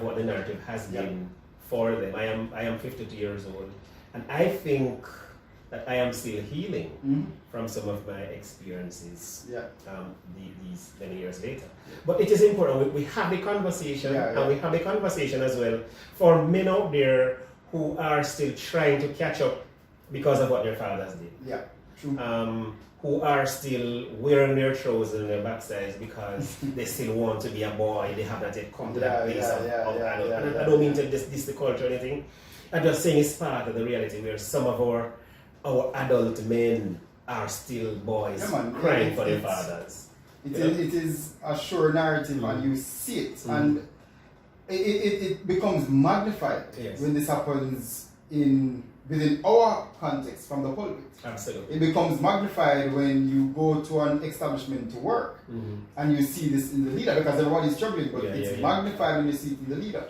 what the narrative has been for them. I am 52 years old, and I think that I am still healing from some of my experiences these many years later. But it is important we have the conversation, and we have the conversation as well for men out there who are still trying to catch up because of what their fathers did. True. Who are still wearing their trousers and their backsides because they still want to be a boy. They have not yet come to that place of adult. I don't mean to diss the culture or anything. I'm just saying it's part of the reality where some of our adult men are still boys crying for their fathers. It is a sure narrative, and you see it, and it becomes magnified when this happens within our context from the pulpit. Absolutely. It becomes magnified when you go to an establishment to work and you see this in the leader, because everybody's struggling, but it's magnified when you see it in the leader.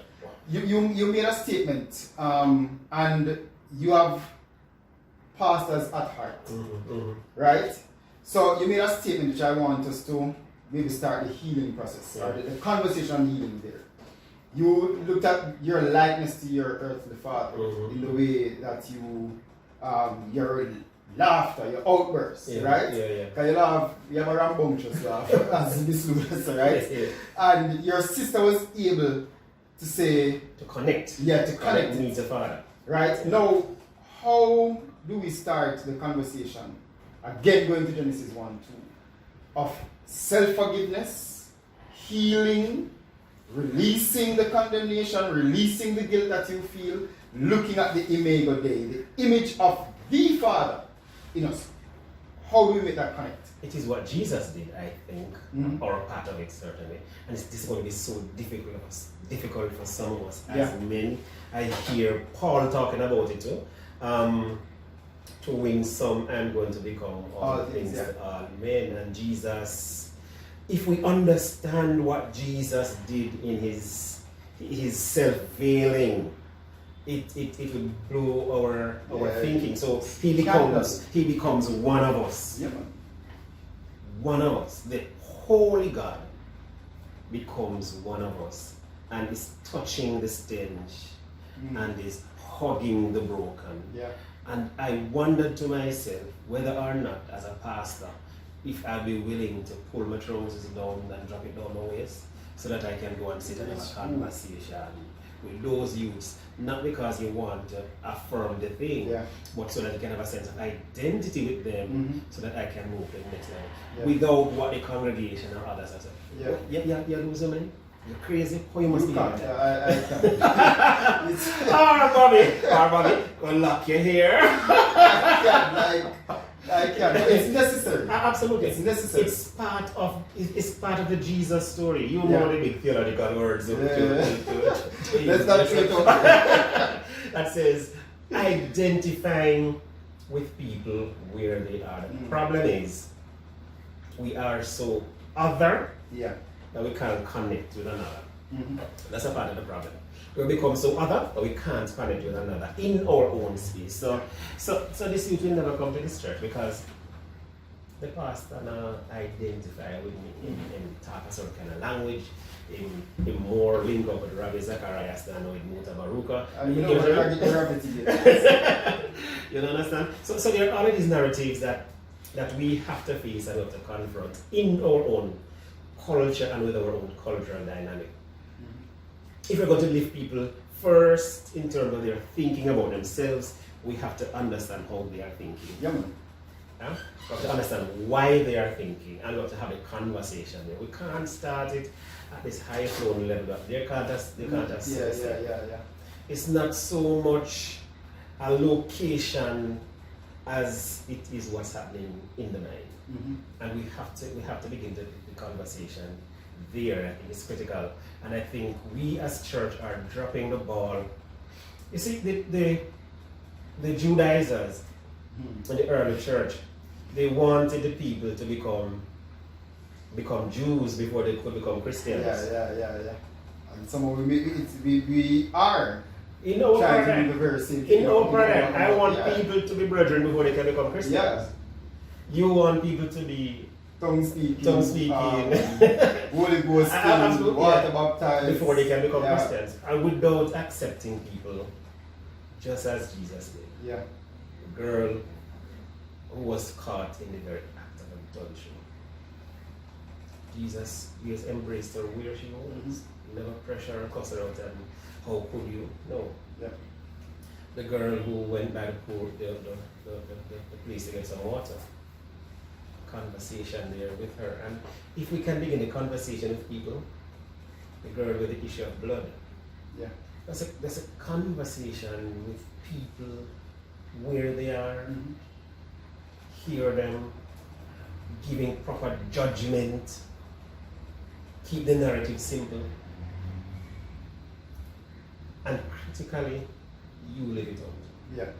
You made a statement, and you have pastors at heart, right? So you made a statement which I want us to maybe start the healing process, or the conversation on healing there. You looked at your likeness to your earthly father in the way that your laughter, your outbursts, right? Because you have a rambunctious laugh, as Miss Lou said, right? And your sister was able to say... To connect. To connect. Meet the father. Right? Now, how do we start the conversation? Again, going to Genesis 1, 2, of self-forgiveness, healing, releasing the condemnation, releasing the guilt that you feel, looking at the imago Dei, the image of the Father in us. How do we make that connect? It is what Jesus did, I think, or a part of it certainly. And this is going to be so difficult for some of us as men. I hear Paul talking about it too. To win some, I'm going to become all things to all men. And Jesus, if we understand what Jesus did in his self-veiling, it would blow our thinking. So he becomes one of us. Yeah, man. One of us. The Holy God becomes one of us and is touching the stench and is hugging the broken. Yeah. And I wondered to myself whether or not, as a pastor, if I'd be willing to pull my trousers down and drop it down my waist so that I can go and sit and have a conversation with those youths, not because you want to affirm the thing, but so that you can have a sense of identity with them so that I can move to the next level without what the congregation or others have said. You're losing me? You're crazy? How you must be can't. here? I can't. Bobby, we'll lock you here. I can't. It's necessary. Absolutely. It's necessary. It's part of the Jesus story. You know the big theological words. Let's not trip over. That says identifying with people where they are. The problem is we are so other that we can't connect with another. That's a part of the problem. We become so other that we can't connect with another in our own space. So this youth will never come to this church because the pastor now identify with me and talk a certain kind of language. In more link up with Rabbi Zacharias than with Muta Baruka. You know what Rabbi You understand? So there are all of these narratives that we have to face and we have to confront in our own culture and with our own cultural dynamic. If we're going to lift people first in terms of their thinking about themselves, we have to understand how they are thinking. Yeah, man. We have to understand why they are thinking and we have to have a conversation there. We can't start it at this high flown level. They can't assess it. It's not so much a location as it is what's happening in the mind. And we have to begin the conversation there. I think it's critical. And I think we as church are dropping the ball. You see, the Judaizers in the early church, they wanted the people to become Jews before they could become Christians. Yeah. And somehow we are in our trying paradigm. to do the very same In thing. our paradigm, I want people to be brethren before they can become Christians. Yeah. You want people to be tongue speaking, Holy Ghost filled, water baptized before they can become Yeah. Christians, and without accepting people, just as Jesus did. Yeah. The girl who was caught in the very act of adultery. Jesus embraced her where she was. Never pressure her, cuss her out, and how could you? No. Yeah. The girl who went by the pool, the place to get some water. Conversation there with her, and if we can begin a conversation with people, the girl with the issue of blood, that's a conversation with people where they are, hear them, giving proper judgment, keep the narrative simple, and critically, you live it out. Yeah.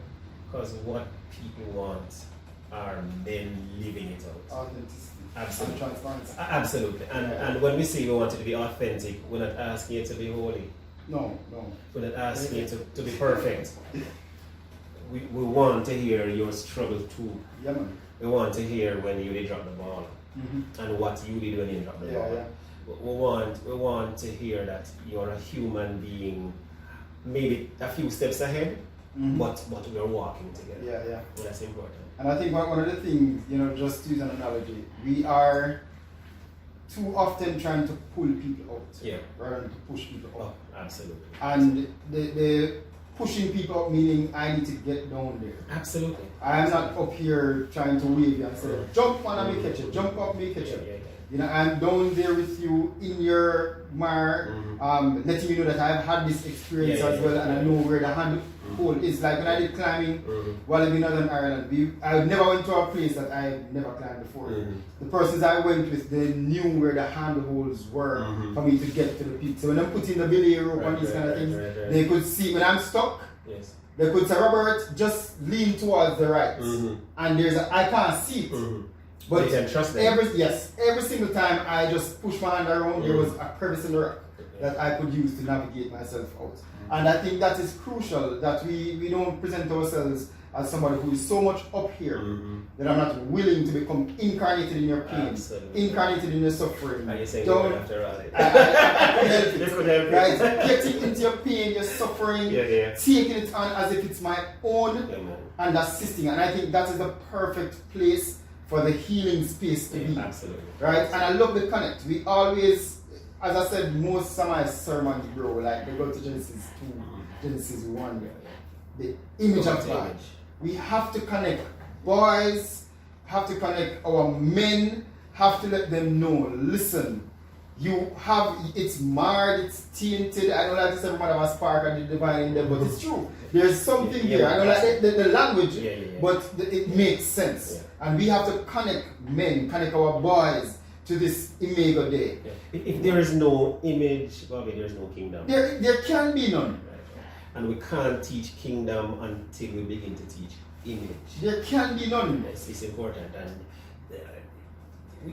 Because what people want are men living it out. Authenticity. Absolutely. And transparency. Absolutely. And when we say we want it to be authentic, we're not asking you to be holy. No. We're not asking you to be perfect. We want to hear your struggle too. Yeah, man. We want to hear when you did drop the ball and what you did when you dropped the ball. We want to hear that you're a human being, maybe a few steps ahead, but we're walking together. Yeah. Well, that's important. And I think one of the things, just to use an analogy, we are too often trying to pull people out rather than to push people out. Oh, absolutely. And the pushing people up, meaning I need to get down there. Absolutely. I am not up here trying to wave you and say, jump on and me catch it, jump up, me catch it. You know, I'm down there with you in your mire, letting you know that I've had this experience as well, and I know where the hand hole is. Like when I did climbing while in Northern Ireland, I never went to a place that I had never climbed before. The persons I went with, they knew where the hand holes were for me to get to the peak. So when I'm putting the belly rope and these kind of things, they could see when I'm stuck. Yes. They could say, Robert, just lean towards the right. And I can't see it. But you can trust them. every single time I just push my hand around, there was a crevice in the rock that I could use to navigate myself out. And I think that is crucial, that we don't present ourselves as somebody who is so much up here that I'm not willing to become incarnated in your pain, incarnated in your suffering. Are you saying don't, after all? I could help it. Right? Getting into your pain, your suffering, taking it on as if it's my own, and assisting. And I think that is the perfect place for the healing space to be. Absolutely. Right? And I love the connect. We always, as I said, most of my sermons, bro, like they go to Genesis 2, Genesis 1, the image of God. We have to connect. Boys have to connect. Our men have to let them know, listen, you have, it's marred, it's tainted. I don't like to say everybody has spark and the divine in them, but it's true. There's something here. I don't like the language, but it makes sense. And we have to connect men, connect our boys to this imago Dei. If there is no image, Bobby, there is no kingdom. There can be none. And we can't teach kingdom until we begin to teach image. There can be none. It's important, and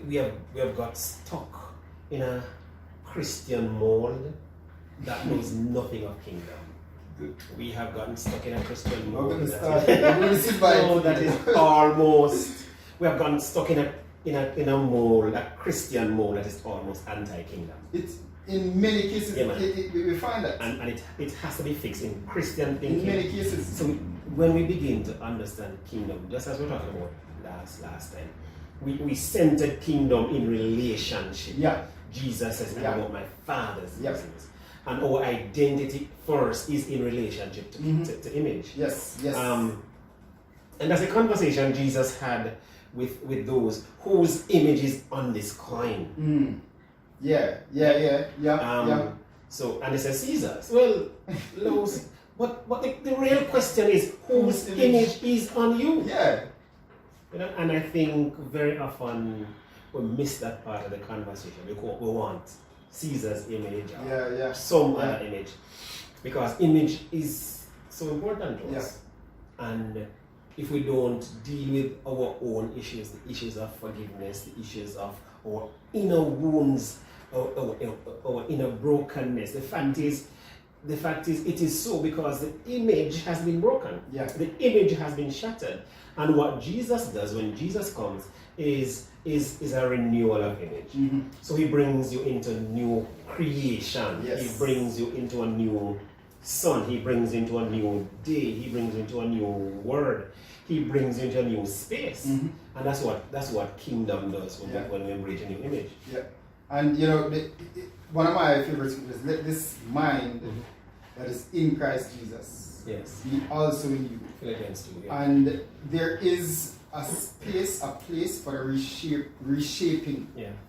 we have got stuck in a Christian mold that knows nothing of kingdom. We have gotten stuck in a Christian mold that is almost. We have gotten stuck in a mold, a Christian mold that is almost anti-kingdom. It's in many cases we find that, and it has to be fixed in Christian thinking. In many cases. So when we begin to understand kingdom, just as we were talking about last time, we centered kingdom in relationship. Yeah. Jesus says, "I'm about my Father's business." And our identity first is in relationship to image. Yes. And that's a conversation Jesus had with those whose image is on this coin. Yeah. So, and they say Caesar's. Well, but the real question is whose image is on you? Yeah. You know, and I think very often we miss that part of the conversation because we want Caesar's image or some other image, because image is so important to us. And if we don't deal with our own issues, the issues of forgiveness, the issues of our inner wounds, our inner brokenness, the fact is it is so because the image has been broken. The image has been shattered. And what Jesus does when Jesus comes is a renewal of image. So he brings you into new creation. He brings you into a new sun. He brings you into a new day. He brings you into a new word. He brings you into a new space. And that's what kingdom does when we embrace a new image. And you know, one of my favorite scriptures, let this mind that is in Christ Jesus be also in you. Philippians 2, And there is a place for the reshaping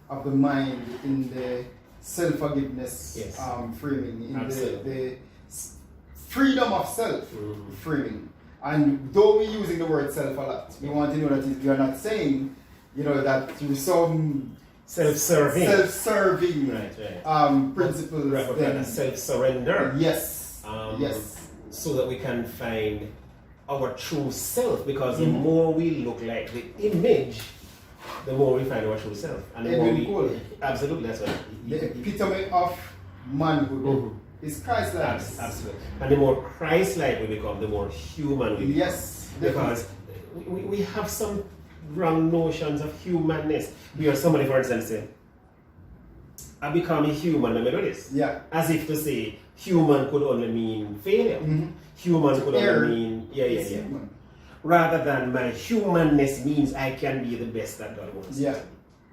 of the mind in the self-forgiveness framing, in the freedom of self framing. And though we're using the word self a lot, we want to know that we are not saying, you know, that through some self-serving principles, then self-surrender. Yes. So that we can find our true self, because the more we look like the image, the more we find our true self. And the more absolutely, that's what the epitome of manhood is Christ-likeness. Absolutely. And the more Christ-like we become, the more human we become. Yes. Because we have some wrong notions of humanness. We are somebody, for instance, say, I become a human, let me do this. As if to say, human could only mean failure. Human could only mean, human. Rather than my humanness means I can be the best that God wants me to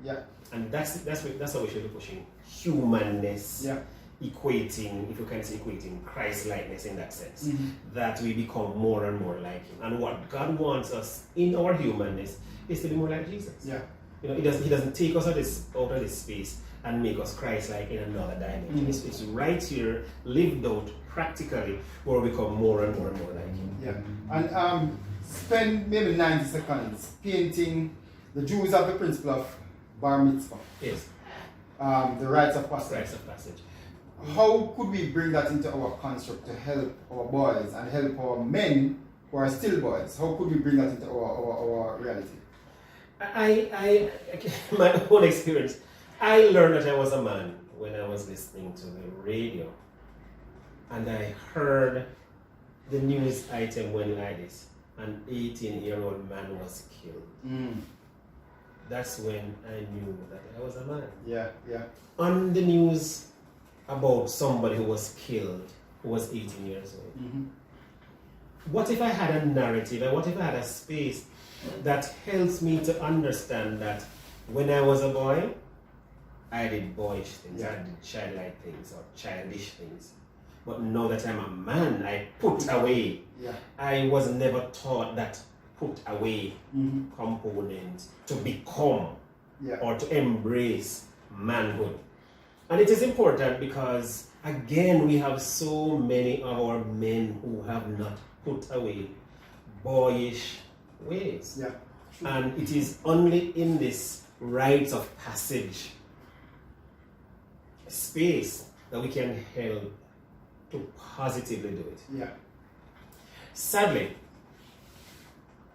be. And that's how we should be pushing humanness equating, if you can say equating, Christ-likeness in that sense, that we become more and more like him. And what God wants us in our humanness is to be more like Jesus. Yeah. You know, he doesn't take us out of this space and make us Christ-like in another dimension. It's right here, lived out practically, where we become more and more and more like him. Yeah. And spend maybe 90 seconds painting the Jews have the principle of bar mitzvah. Yes. The rites of passage. Rites of passage. How could we bring that into our construct to help our boys and help our men who are still boys? How could we bring that into our reality? I my own experience, I learned that I was a man when I was listening to the radio. And I heard the news item went like this. An 18-year-old man was killed. That's when I knew that I was a man. Yeah, yeah. On the news about somebody who was killed, who was 18 years old. What if I had a narrative, and what if I had a space that helps me to understand that when I was a boy, I did boyish things, I did childlike things or childish things. But now that I'm a man, I put away. Yeah. I was never taught that put away component to become or to embrace manhood. And it is important because, again, we have so many of our men who have not put away boyish ways. Yeah. True. And it is only in this rites of passage space that we can help to positively do it. Yeah. Sadly,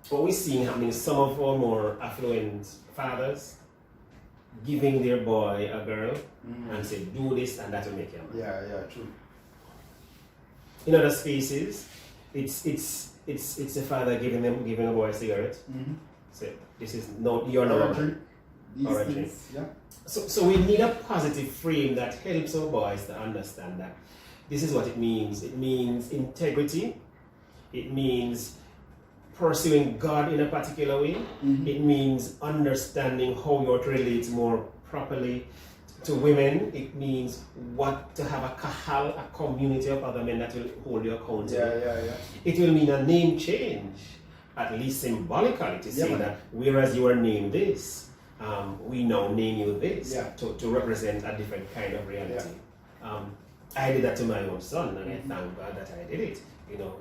what we're seeing happening is some of our more affluent fathers giving their boy a girl and say, do this and that will make you a man. Yeah, yeah, true. In other spaces, it's a father giving a boy a cigarette. Say, this is not, you're not a man. Or a drink. Yeah. So we need a positive frame that helps our boys to understand that this is what it means. It means integrity. It means pursuing God in a particular way. It means understanding how you ought to relate more properly to women. It means what to have a kahal, a community of other men that will hold you accountable. Yeah. It will mean a name change, at least symbolically, to say that whereas you are named this, we now name you this to represent a different kind of reality. I did that to my own son, and I thank God that I did it. You know,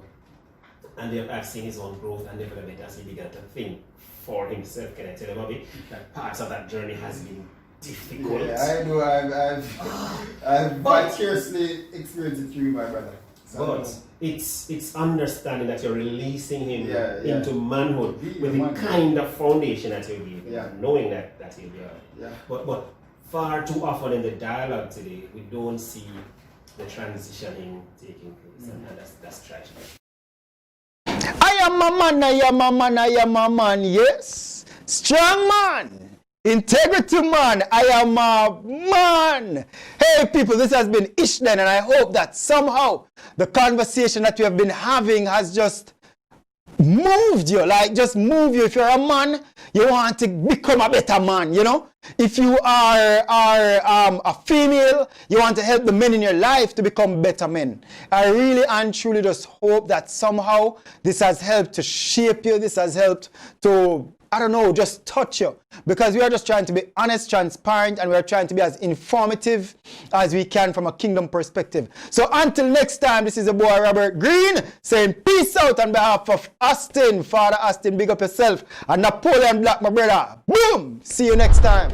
and I've seen his own growth and development as he began to think for himself. Can I tell him, Bobby, that parts of that journey has been difficult. Yeah, I know. I've vicariously experienced it through my brother. So but it's understanding that you're releasing him into manhood Be with the manhood. kind of foundation that you give him, knowing that he'll be alright. Yeah. But far too often in the dialogue today, we don't see the transitioning taking place, and that's tragic. I am a man, I am a man, I am a man, yes. Strong man. Integrity man, I am a man. Hey people, this has been Ishden, and I hope that somehow the conversation that we have been having has just moved you, like just move you. If you're a man, you want to become a better man, you know. If you are a female, you want to help the men in your life to become better men. I really and truly just hope that somehow this has helped to shape you, this has helped to, I don't know, just touch you. Because we are just trying to be honest, transparent, and we are trying to be as informative as we can from a kingdom perspective. So until next time, this is the boy Robert Green saying peace out on behalf of Austin. Father Austin, big up yourself. And Napoleon Black, my brother. Boom! See you next time.